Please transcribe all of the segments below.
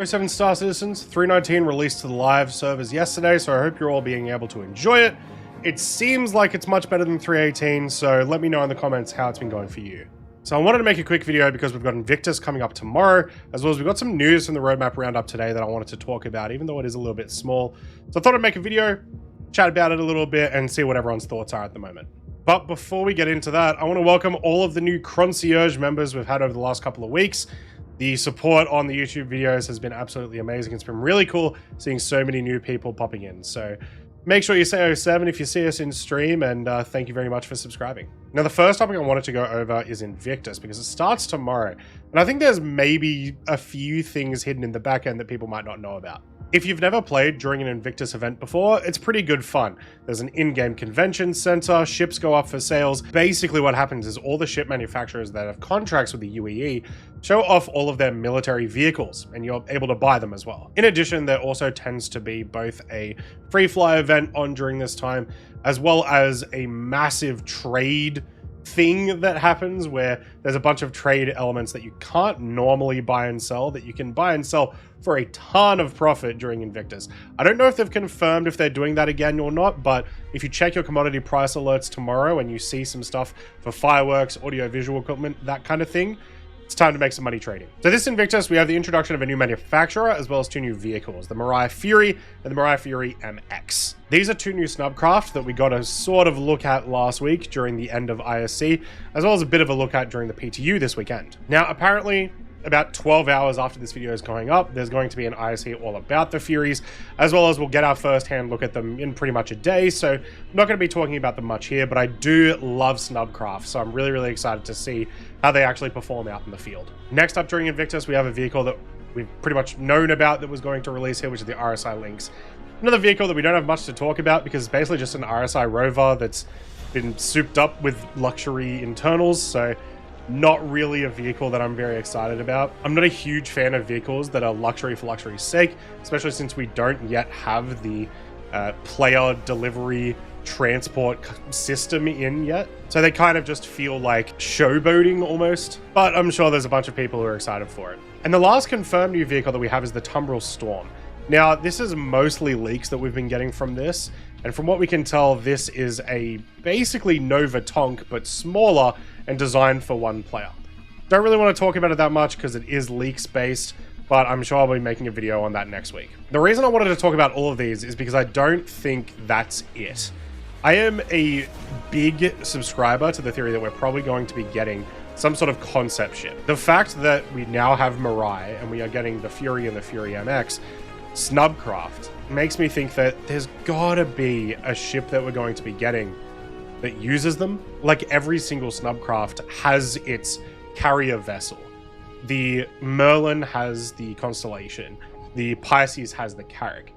07 Star Citizens, 319 released to the live servers yesterday, so I hope you're all being able to enjoy it. It seems like it's much better than 318, so let me know in the comments how it's been going for you. So I wanted to make a quick video because we've got Invictus coming up tomorrow, as well as we've got some news from the roadmap roundup today that I wanted to talk about, even though it is a little bit small. So I thought I'd make a video, chat about it a little bit, and see what everyone's thoughts are at the moment. But before we get into that, I want to welcome all of the new Croncierge members we've had over the last couple of weeks. The support on the YouTube videos has been absolutely amazing. It's been really cool seeing so many new people popping in. So make sure you say 07 if you see us in stream, and thank you very much for subscribing. Now, the first topic I wanted to go over is Invictus, because it starts tomorrow. And I think there's maybe a few things hidden in the back end that people might not know about. If you've never played during an Invictus event before, it's pretty good fun. There's an in-game convention center, ships go up for sales. Basically what happens is all the ship manufacturers that have contracts with the UEE show off all of their military vehicles, and you're able to buy them as well. In addition, there also tends to be both a free fly event on during this time, as well as a massive trade thing that happens where there's a bunch of trade elements that you can't normally buy and sell that you can buy and sell for a ton of profit during Invictus. I don't know if they've confirmed if they're doing that again or not, but if you check your commodity price alerts tomorrow and you see some stuff for fireworks, audio-visual equipment, that kind of thing, it's time to make some money trading. So this Invictus, we have the introduction of a new manufacturer as well as two new vehicles, the Montreal Fury and the Montreal Fury MX. These are two new snubcraft that we got a sort of look at last week during the end of ISC, as well as a bit of a look at during the PTU this weekend. Now, apparently, about 12 hours after this video is going up, there's going to be an ISC all about the Furies, as well as we'll get our first-hand look at them in pretty much a day, so I'm not going to be talking about them much here, but I do love snubcraft, so I'm really, really excited to see how they actually perform out in the field. Next up during Invictus, we have a vehicle that we've pretty much known about that was going to release here, which is the RSI Lynx. Another vehicle that we don't have much to talk about because it's basically just an RSI rover that's been souped up with luxury internals, so not really a vehicle that I'm very excited about. I'm not a huge fan of vehicles that are luxury for luxury's sake, especially since we don't yet have the player delivery transport system in yet. So they kind of just feel like showboating almost, but I'm sure there's a bunch of people who are excited for it. And the last confirmed new vehicle that we have is the Tumbril Storm. Now, this is mostly leaks that we've been getting from this, and from what we can tell, this is a basically Nova Tonk, but smaller and designed for one player. Don't really want to talk about it that much because it is leaks based, but I'm sure I'll be making a video on that next week. The reason I wanted to talk about all of these is because I don't think that's it. I am a big subscriber to the theory that we're probably going to be getting some sort of concept ship. The fact that we now have Mirai and we are getting the Fury and the Fury MX snubcraft makes me think that there's gotta be a ship that we're going to be getting that uses them. Like every single snubcraft has its carrier vessel. The Merlin has the Constellation. The Pisces has the Carrack.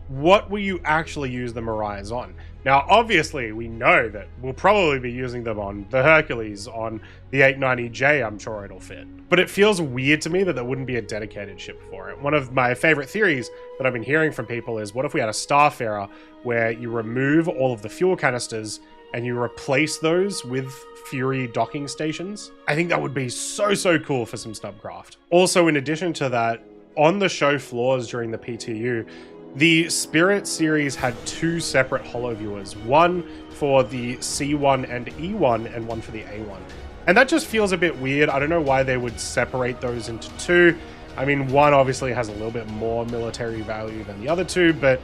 What will you actually use the Mariahs on? Now, obviously, we know that we'll probably be using them on the Hercules, on the 890J, I'm sure it'll fit. But it feels weird to me that there wouldn't be a dedicated ship for it. One of my favorite theories that I've been hearing from people is, what if we had a Starfarer where you remove all of the fuel canisters and you replace those with Fury docking stations? I think that would be so, so cool for some snubcraft. Also, in addition to that, on the show floors during the PTU, the Spirit series had two separate holo viewers, one for the C1 and E1 and one for the A1. And that just feels a bit weird. I don't know why they would separate those into two. I mean, one obviously has a little bit more military value than the other two, but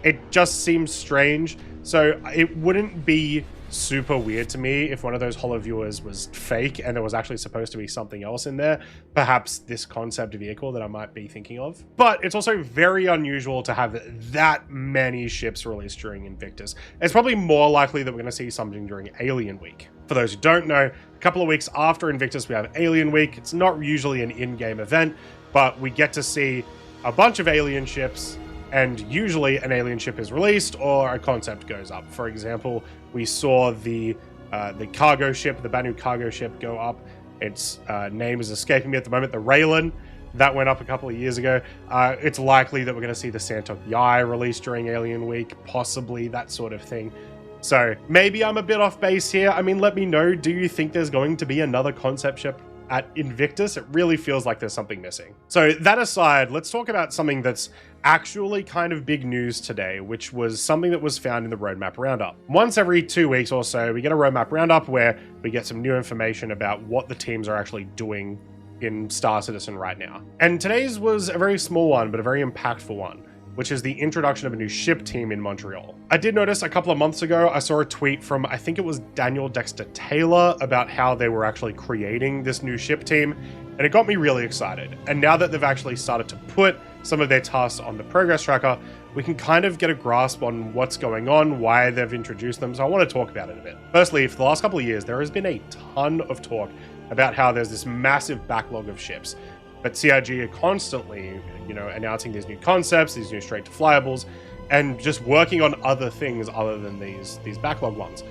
it just seems strange. So it wouldn't be super weird to me if one of those holo viewers was fake and there was actually supposed to be something else in there, perhaps this concept vehicle that I might be thinking of. But it's also very unusual to have that many ships released during Invictus. It's probably more likely that we're going to see something during Alien Week. For those who don't know, a couple of weeks after Invictus we have Alien Week. It's not usually an in-game event, but we get to see a bunch of alien ships, and usually an alien ship is released or a concept goes up. For example, we saw the cargo ship, the Banu cargo ship, go up. Its name is escaping me at the moment, the Raylan. That went up a couple of years ago. It's likely that we're going to see the Santok Yai released during Alien Week, possibly that sort of thing. So maybe I'm a bit off base here. I mean, let me know, do you think there's going to be another concept ship at Invictus, it really feels like there's something missing. So that aside, let's talk about something that's actually kind of big news today, which was something that was found in the roadmap roundup. Once every 2 weeks or so, we get a roadmap roundup where we get some new information about what the teams are actually doing in Star Citizen right now. And today's was a very small one, but a very impactful one, which is the introduction of a new ship team in Montreal. I did notice a couple of months ago, I saw a tweet from, I think it was Daniel Dexter Taylor, about how they were actually creating this new ship team, and it got me really excited. And now that they've actually started to put some of their tasks on the progress tracker, we can kind of get a grasp on what's going on, why they've introduced them, so I want to talk about it a bit. Firstly, for the last couple of years, there has been a ton of talk about how there's this massive backlog of ships. But CIG are constantly, announcing these new concepts, these new straight-to-flyable, and just working on other things other than these backlog ones.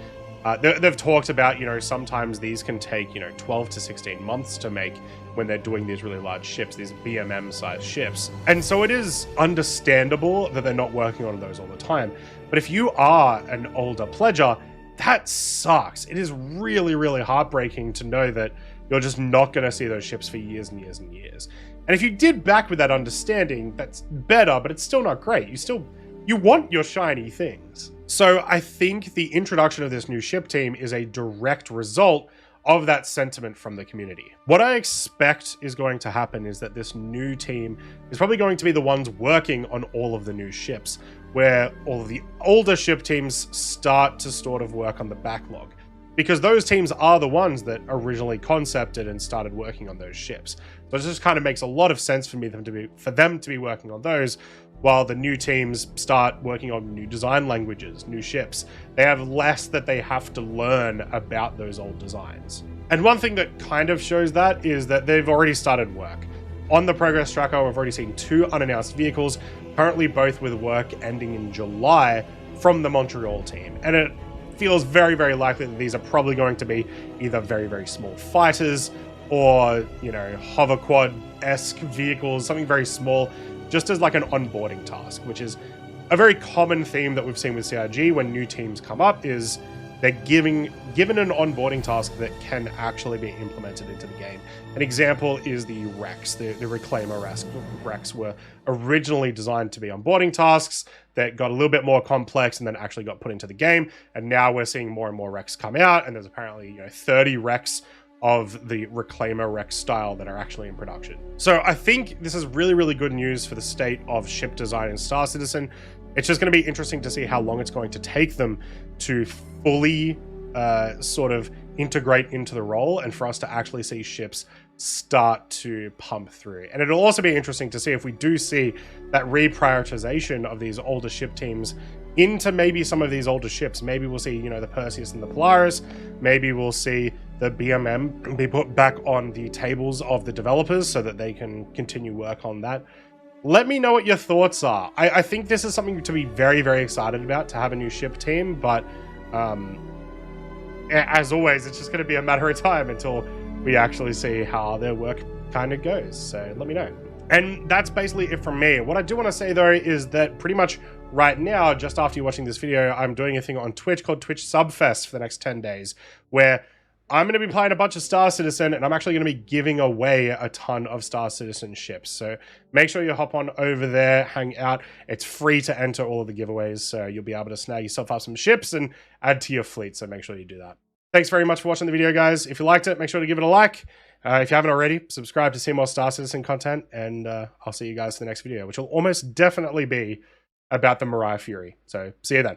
They've talked about, sometimes these can take, 12 to 16 months to make when they're doing these really large ships, these BMM-sized ships. And so it is understandable that they're not working on those all the time. But if you are an older pledger, that sucks. It is really, really heartbreaking to know that you're just not going to see those ships for years and years and years. And if you did back with that understanding, that's better, but it's still not great. You want your shiny things. So I think the introduction of this new ship team is a direct result of that sentiment from the community. What I expect is going to happen is that this new team is probably going to be the ones working on all of the new ships, where all of the older ship teams start to sort of work on the backlog. Because those teams are the ones that originally concepted and started working on those ships. So it just kind of makes a lot of sense for them to be working on those, while the new teams start working on new design languages, new ships. They have less that they have to learn about those old designs. And one thing that kind of shows that is that they've already started work. On the progress tracker, we've already seen 2 unannounced vehicles, currently both with work ending in July from the Montreal team. And it feels very, very likely that these are probably going to be either very, very small fighters or, hover quad-esque vehicles, something very small, just as like an onboarding task, which is a very common theme that we've seen with CIG when new teams come up, is they're given an onboarding task that can actually be implemented into the game. An example is the Rex. The Reclaimer Rex were originally designed to be onboarding tasks that got a little bit more complex and then actually got put into the game. And now we're seeing more and more Rex come out, and there's apparently 30 Rex of the Reclaimer Rex style that are actually in production. So I think this is really, really good news for the state of ship design in Star Citizen. It's just going to be interesting to see how long it's going to take them to fully sort of integrate into the role, and for us to actually see ships start to pump through. And it'll also be interesting to see if we do see that reprioritization of these older ship teams into maybe some of these older ships. Maybe we'll see, the Perseus and the Polaris. Maybe we'll see the BMM be put back on the tables of the developers so that they can continue work on that. Let me know what your thoughts are. I think this is something to be very, very excited about, to have a new ship team, but as always, it's just going to be a matter of time until we actually see how their work kind of goes. So let me know. And that's basically it from me. What I do want to say, though, is that pretty much right now, just after you're watching this video, I'm doing a thing on Twitch called Twitch Subfest for the next 10 days, where I'm going to be playing a bunch of Star Citizen, and I'm actually going to be giving away a ton of Star Citizen ships. So make sure you hop on over there, hang out. It's free to enter all of the giveaways, so you'll be able to snag yourself up some ships and add to your fleet, so make sure you do that. Thanks very much for watching the video, guys. If you liked it, make sure to give it a like. If you haven't already, subscribe to see more Star Citizen content, and I'll see you guys in the next video, which will almost definitely be about the Mariah Fury. So see you then.